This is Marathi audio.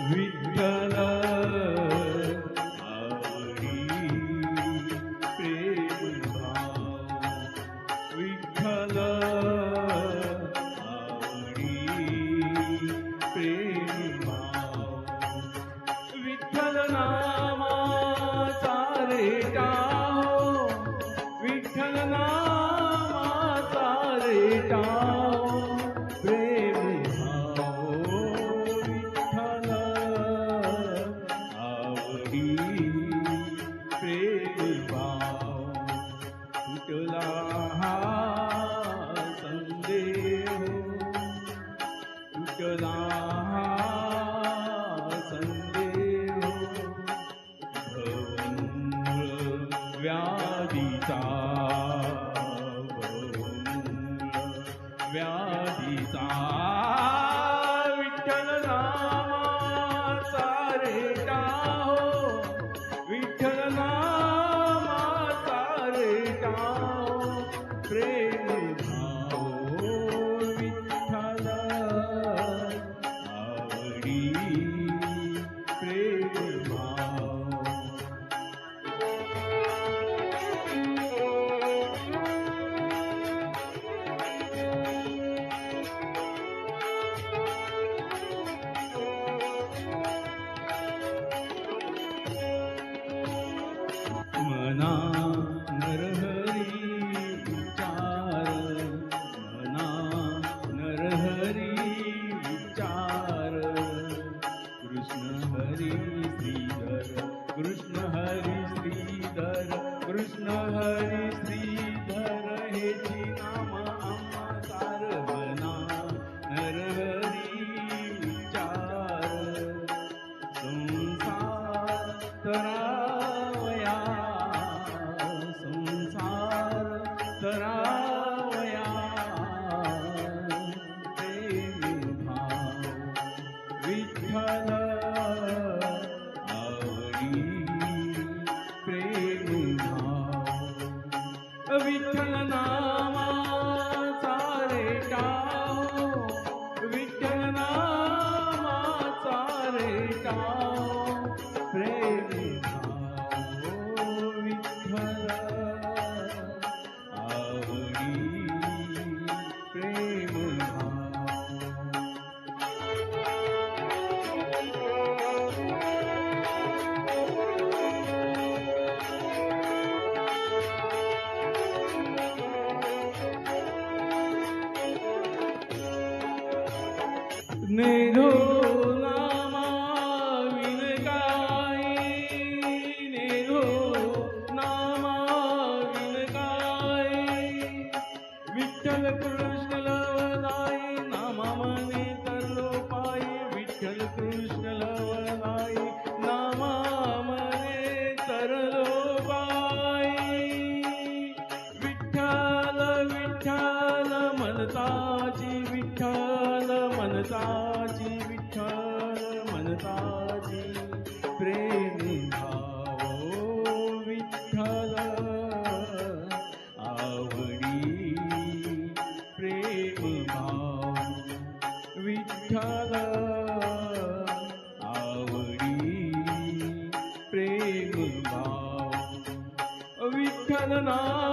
विठ्ठल आवडी प्रेम भाव विठ्ठल आवडी प्रेम भाव विठ्ठल नामाचा रेटा विठ्ठल नामाचा रेटा प्रेम भाव विठ्ठल आवडी प्रेम भाव तुटला हा संदेह तुटला हा संदेह भवमूळ व्याधीचा व्याधीचा विठ्ठल नामाचा रेटा हो विठ्ठल नामाचा रेटा प्रेम भाव विठ्ठल आवडी प्रेम भाव मना नरहरी विचार मना नरहरी विचार कृष्ण हरी श्रीधर कृष्ण हरी श्रीधर कृष्ण हरी श्रीधर हेची नाम आम्हा सार मना नरहरी विचार संसार तरावया संसार तरावया प्रेम भाव विठ्ठल आवडी प्रेम भाव विठ्ठल नामाचा रेटा विठ्ठल नामाचा रेटा प्रेम भाव विठ्ठल आवडी प्रेम भाव नेधो नामा विन काही नेधो नामा विन काही विठ्ठल कृष्ण लवलाई नामा मने तरलो पायी विठ्ठल कृष्ण लवलाई नामा मने तरलो पायी विठ्ठल विठ्ठल मनताची विठ्ठल मनताची विठ्ठल मनताची प्रेम भाव विठ्ठल आवडी प्रेम भाव विठ्ठल आवडी प्रेम भाव विठ्ठल ना